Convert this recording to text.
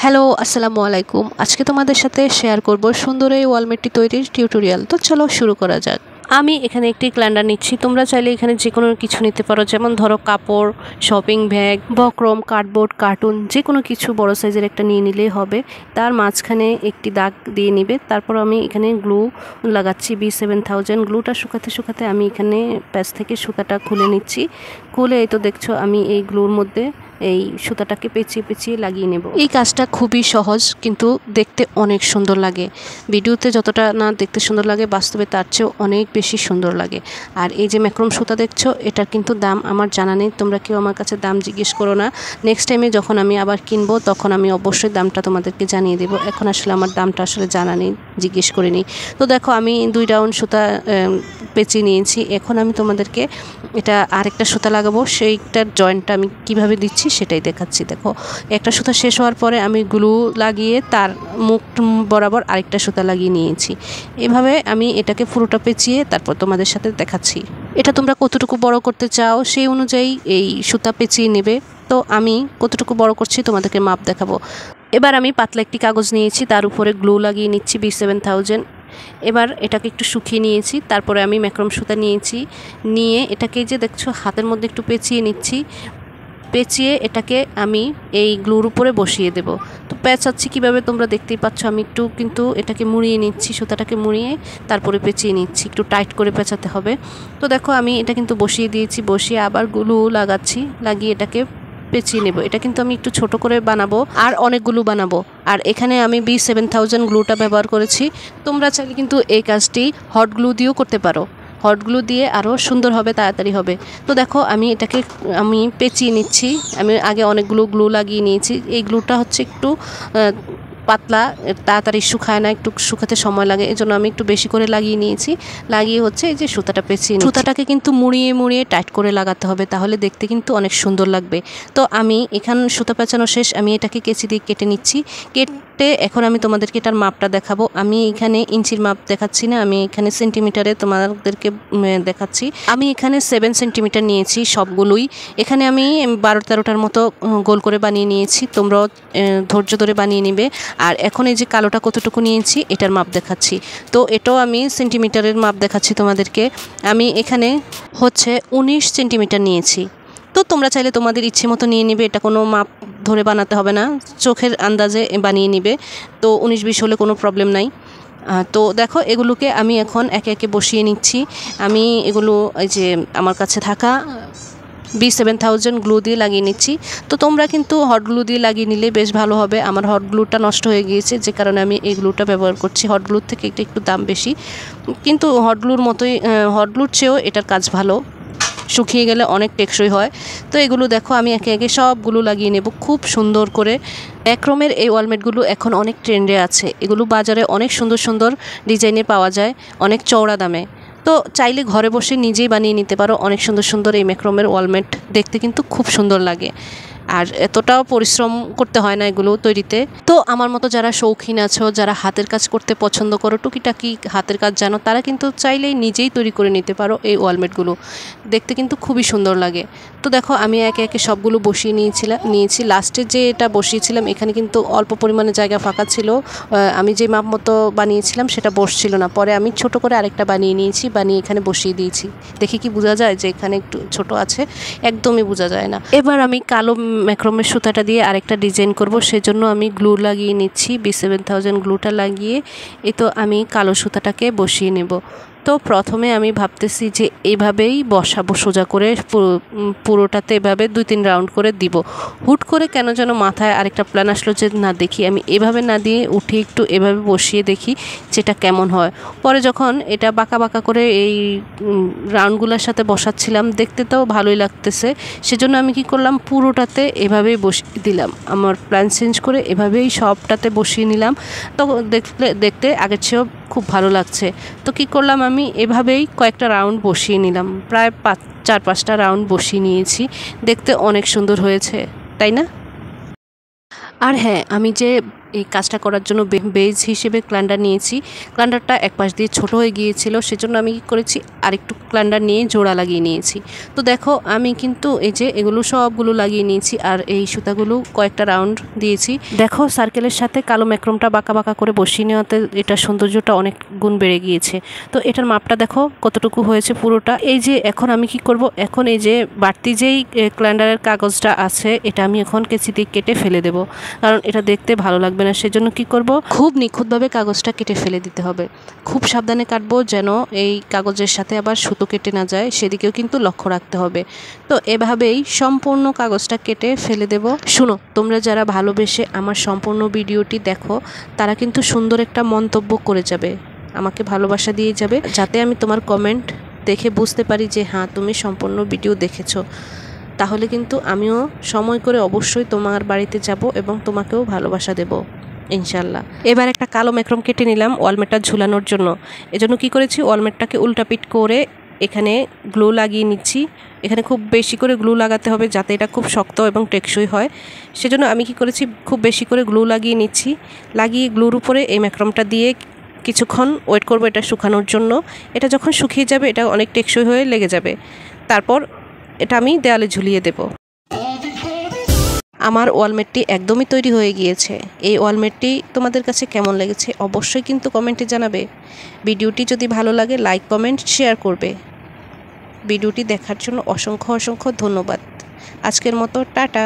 Hello, আসসালামু আলাইকুম। আজকে তোমাদের সাথে শেয়ার করব সুন্দর এই ওয়ালমেটটি তৈরির টিউটোরিয়াল। তো চলো শুরু করা যাক। আমি এখানে একটি ক্যালেন্ডার নিচ্ছি। তোমরা চাইলে এখানে যে কোনো কিছু নিতে পারো, যেমন ধরো কাপড়, শপিং ব্যাগ, বক্রম, কার্ডবোর্ড, কার্টুন, যে কোনো কিছু বড় সাইজের একটা নিয়ে নিলেই হবে। তার মাঝখানে একটি দাগ দিয়ে নিবে। তারপর আমি এখানে গ্লু লাগাচ্ছি B7000। গ্লুটা শুকাতে শুকাতে আমি এখানে প্যাচ থেকে সুতাটা খুলে নিচ্ছি। খুলে এই তো দেখছো আমি এই গ্লুর মধ্যে এই সুতাটাকে পেঁচিয়ে পেঁচিয়ে লাগিয়ে নেব। এই কাজটা খুবই সহজ, কিন্তু দেখতে অনেক সুন্দর লাগে। ভিডিওতে যতটা না দেখতে সুন্দর লাগে, বাস্তবে তার চেয়েও অনেক বেশি সুন্দর লাগে। আর এই যে ম্যাক্রম সুতা দেখছো, এটার কিন্তু দাম আমার জানা নেই। তোমরা কেউ আমার কাছে দাম জিজ্ঞেস করো না। নেক্সট টাইমে যখন আমি আবার কিনবো তখন আমি অবশ্যই দামটা তোমাদেরকে জানিয়ে দেবো। এখন আসলে আমার দামটা আসলে জানা নেই, জিজ্ঞেস করিনি। তো দেখো আমি 2 রাউন্ড সুতা পেঁচিয়ে নিয়েছি। এখন আমি তোমাদেরকে এটা আরেকটা সুতা লাগাবো, সেইটার জয়েন্টটা আমি কিভাবে দিচ্ছি সেটাই দেখাচ্ছি। দেখো, একটা সুতা শেষ হওয়ার পরে আমি গ্লু লাগিয়ে তার মুখ বরাবর আরেকটা সুতা লাগিয়ে নিয়েছি। এভাবে আমি এটাকে পুরোটা পেঁচিয়ে তারপর তোমাদের সাথে দেখাচ্ছি। এটা তোমরা কতটুকু বড় করতে চাও সেই অনুযায়ী এই সুতা পেঁচিয়ে নেবে। তো আমি কতটুকু বড় করছি তোমাদেরকে মাপ দেখাবো। এবার আমি পাতলা একটি কাগজ নিয়েছি, তার উপরে গ্লু লাগিয়ে নিচ্ছি B7000। এবার এটাকে একটু শুকিয়ে নিয়েছি। তারপরে আমি ম্যাক্রম সুতা নিয়েছি, নিয়ে এটাকে যে দেখছো হাতের মধ্যে একটু পেঁচিয়ে নিচ্ছি। পেঁচিয়ে এটাকে আমি এই গ্লুর উপরে বসিয়ে দেব। তো পেঁচাচ্ছি কীভাবে তোমরা দেখতেই পাচ্ছ। আমি একটু কিন্তু এটাকে মুড়িয়ে নিচ্ছি, সুতাটাকে মুড়িয়ে তারপরে পেঁচিয়ে নিচ্ছি। একটু টাইট করে পেঁচাতে হবে। তো দেখো আমি এটা কিন্তু বসিয়ে দিয়েছি, বসিয়ে আবার গ্লু লাগাচ্ছি, লাগিয়ে এটাকে পেঁচিয়ে নেব। এটা কিন্তু আমি একটু ছোট করে বানাবো আর অনেকগুলো বানাবো। আর এখানে আমি B7000 গ্লুটা ব্যবহার করেছি। তোমরা চাইলে কিন্তু এই কাজটি হট গ্লু দিয়েও করতে পারো। হট গ্লু দিয়ে আরও সুন্দর হবে, তাড়াতাড়ি হবে। তো দেখো আমি এটাকে পেঁচিয়ে নিচ্ছি। আমি আগে অনেকগুলো গ্লু লাগিয়ে নিয়েছি। এই গ্লুটা হচ্ছে একটু পাতলা, তাড়াতাড়ি শুকায় না, একটু শুকাতে সময় লাগে। এই জন্য আমি একটু বেশি করে লাগিয়ে নিয়েছি। লাগিয়ে হচ্ছে এই যে সুতাটা পেঁচিয়ে নিচ্ছি। সুতাটাকে কিন্তু মুড়িয়ে মুড়িয়ে টাইট করে লাগাতে হবে, তাহলে দেখতে কিন্তু অনেক সুন্দর লাগবে। তো আমি এখানে সুতা পেঁচানো শেষ, আমি এটাকে কেচি দিয়ে কেটে নিচ্ছি। কেটে এখন আমি তোমাদেরকে এটার মাপটা দেখাবো। আমি এখানে ইঞ্চির মাপ দেখাচ্ছি না, আমি এখানে সেন্টিমিটারে তোমাদেরকে দেখাচ্ছি। আমি এখানে 7 সেন্টিমিটার নিয়েছি সবগুলোই। এখানে আমি 12-13টার মতো গোল করে বানিয়ে নিয়েছি। তোমরাও ধৈর্য ধরে বানিয়ে নিবে। আর এখন এই যে কালোটা কতটুকু নিয়েছি এটার মাপ দেখাচ্ছি। তো এটাও আমি সেন্টিমিটারের মাপ দেখাচ্ছি তোমাদেরকে। আমি এখানে হচ্ছে 19 সেন্টিমিটার নিয়েছি। তো তোমরা চাইলে তোমাদের ইচ্ছে মতো নিয়ে নিবে, এটা কোনো মাপ ধরে বানাতে হবে না, চোখের আন্দাজে বানিয়ে নিবে। তো 19-20 হলে কোনো প্রবলেম নাই। তো দেখো এগুলোকে আমি এখন একে একে বসিয়ে নিচ্ছি। আমি এগুলো এই যে আমার কাছে থাকা B7000 গ্লু দিয়ে লাগিয়ে নিচ্ছি। তো তোমরা কিন্তু হট গ্লু দিয়ে লাগিয়ে নিলে বেশ ভালো হবে। আমার হট গ্লুটা নষ্ট হয়ে গিয়েছে, যে কারণে আমি এই গ্লুটা ব্যবহার করছি। হট গ্লুর থেকে এটা একটু দাম বেশি, কিন্তু হট গ্লুর মতোই, হট গ্লুর চেয়েও এটার কাজ ভালো, শুকিয়ে গেলে অনেক টেকসই হয়। তো এগুলো দেখো আমি একে একে সবগুলো লাগিয়ে নেব খুব সুন্দর করে। ম্যাক্রমের এই ওয়ালমেটগুলো এখন অনেক ট্রেন্ডে আছে। এগুলো বাজারে অনেক সুন্দর সুন্দর ডিজাইনে পাওয়া যায়, অনেক চওড়া দামে। তো চাইলে ঘরে বসে নিজেই বানিয়ে নিতে পারো অনেক সুন্দর সুন্দর এই ম্যাক্রমের ওয়ালমেট। দেখতে কিন্তু খুব সুন্দর লাগে, আর এতটাও পরিশ্রম করতে হয় না এগুলো তৈরিতে। তো আমার মতো যারা শৌখিন আছো, যারা হাতের কাজ করতে পছন্দ করো, টুকিটাকি হাতের কাজ জানো, তারা কিন্তু চাইলেই নিজেই তৈরি করে নিতে পারো এই ওয়ালমেটগুলো। দেখতে কিন্তু খুবই সুন্দর লাগে। তো দেখো আমি একে একে সবগুলো বসিয়ে নিয়েছি। লাস্টে যে এটা বসিয়েছিলাম এখানে কিন্তু অল্প পরিমাণে জায়গা ফাঁকা ছিল। আমি যে মাপ মতো বানিয়েছিলাম সেটা বসছিল না। পরে আমি ছোট করে আরেকটা বানিয়ে নিয়েছি, বানিয়ে এখানে বসিয়ে দিয়েছি। দেখি কি বোঝা যায় যে এখানে একটু ছোট আছে? একদমই বোঝা যায় না। এবার আমি কালো ম্যাক্রমের সুতাটা দিয়ে আরেকটা ডিজাইন করব, সেজন্য আমি গ্লু লাগিয়ে নিচ্ছি। B7000 গ্লুটা লাগিয়ে এই তো আমি কালো সুতাটাকে বসিয়ে নেব। তো প্রথমে আমি ভাবতেছি যে এইভাবেই বসাবো, সোজা করে পুরোটাতে এভাবে 2-3 রাউন্ড করে দিব। হুট করে কেন যেন মাথায় আরেকটা প্ল্যান আসলো যে না, দেখি আমি এভাবে না দিয়ে উঠে একটু এভাবে বসিয়ে দেখি যেটা কেমন হয়। পরে যখন এটা বাঁকা বাঁকা করে এই রাউন্ডগুলোর সাথে বসাচ্ছিলাম, দেখতে তো ভালোই লাগতেছে। সেজন্য আমি কি করলাম, পুরোটাতে এভাবেই বসিয়ে দিলাম। আমার প্ল্যান চেঞ্জ করে এভাবেই সবটাতে বসিয়ে নিলাম। তো দেখতে আগের চেয়েও খুব ভালো লাগছে। তো কি করলাম, আমি এভাবেই কয়েকটা রাউন্ড বসিয়ে নিলাম। প্রায় 4-5টা রাউন্ড বসিয়ে নিয়েছি। দেখতে অনেক সুন্দর হয়েছে, তাই না? আর হ্যাঁ, আমি যে এই কাজটা করার জন্য বেজ হিসেবে ক্লান্ডার নিয়েছি, ক্লান্ডারটা এক পাশ দিয়ে ছোট হয়ে গিয়েছিল, সেজন্য আমি কী করেছি আরেকটু ক্লান্ডার নিয়ে জোড়া লাগিয়ে নিয়েছি। তো দেখো আমি কিন্তু এই যে এগুলো সবগুলো লাগিয়ে নিয়েছি আর এই সুতাগুলো কয়েকটা রাউন্ড দিয়েছি। দেখো সার্কেলের সাথে কালো ম্যাক্রমটা বাঁকা বাঁকা করে বসিয়ে নেওয়াতে এটার সৌন্দর্যটা অনেক গুণ বেড়ে গিয়েছে। তো এটার মাপটা দেখো কতটুকু হয়েছে পুরোটা। এই যে এখন আমি কি করব, এখন এই যে বাড়তি যেই ক্যালেন্ডারের কাগজটা আছে এটা আমি এখন কেচি দিয়ে কেটে ফেলে দেব, কারণ এটা দেখতে ভালো লাগবে না। সেজন্য কি করব, খুব নিখুঁতভাবে কাগজটা কেটে ফেলে দিতে হবে। খুব সাবধানে কাটবো যেন এই কাগজের সাথে আবার সুতো কেটে না যায়, সেদিকেও কিন্তু লক্ষ্য রাখতে হবে। তো এভাবেই সম্পূর্ণ কাগজটা কেটে ফেলে দেব। শুনো, তোমরা যারা ভালোবেসে আমার সম্পূর্ণ ভিডিওটি দেখো তারা কিন্তু সুন্দর একটা মন্তব্য করে যাবে, আমাকে ভালোবাসা দিয়ে যাবে, যাতে আমি তোমার কমেন্ট দেখে বুঝতে পারি যে হ্যাঁ তুমি সম্পূর্ণ ভিডিও দেখেছো। তাহলে কিন্তু আমিও সময় করে অবশ্যই তোমার বাড়িতে যাব এবং তোমাকেও ভালোবাসা দেব ইনশাল্লাহ। এবার একটা কালো ম্যাক্রম কেটে নিলাম ওয়ালমেটটা ঝুলানোর জন্য। এজন্য কি করেছি, ওয়ালমেটটাকে উল্টাপিট করে এখানে গ্লু লাগিয়ে নিচ্ছি। এখানে খুব বেশি করে গ্লু লাগাতে হবে যাতে এটা খুব শক্ত এবং টেকসই হয়। সেজন্য আমি কি করেছি, খুব বেশি করে গ্লু লাগিয়ে নিচ্ছি। লাগিয়ে গ্লুর উপরে এই ম্যাক্রমটা দিয়ে কিছুক্ষণ ওয়েট করবো এটা শুকানোর জন্য। এটা যখন শুকিয়ে যাবে এটা অনেক টেকসই হয়ে লেগে যাবে। তারপর এটা আমি দেওয়ালে ঝুলিয়ে দেব। আমার ওয়ালমেটটি একদমই তৈরি হয়ে গিয়েছে। এই ওয়ালমেটটি তোমাদের কাছে কেমন লেগেছে অবশ্যই কিন্তু কমেন্টে জানাবে। ভিডিওটি যদি ভালো লাগে লাইক কমেন্ট শেয়ার করবে। ভিডিওটি দেখার জন্য অসংখ্য অসংখ্য ধন্যবাদ। আজকের মতো টাটা।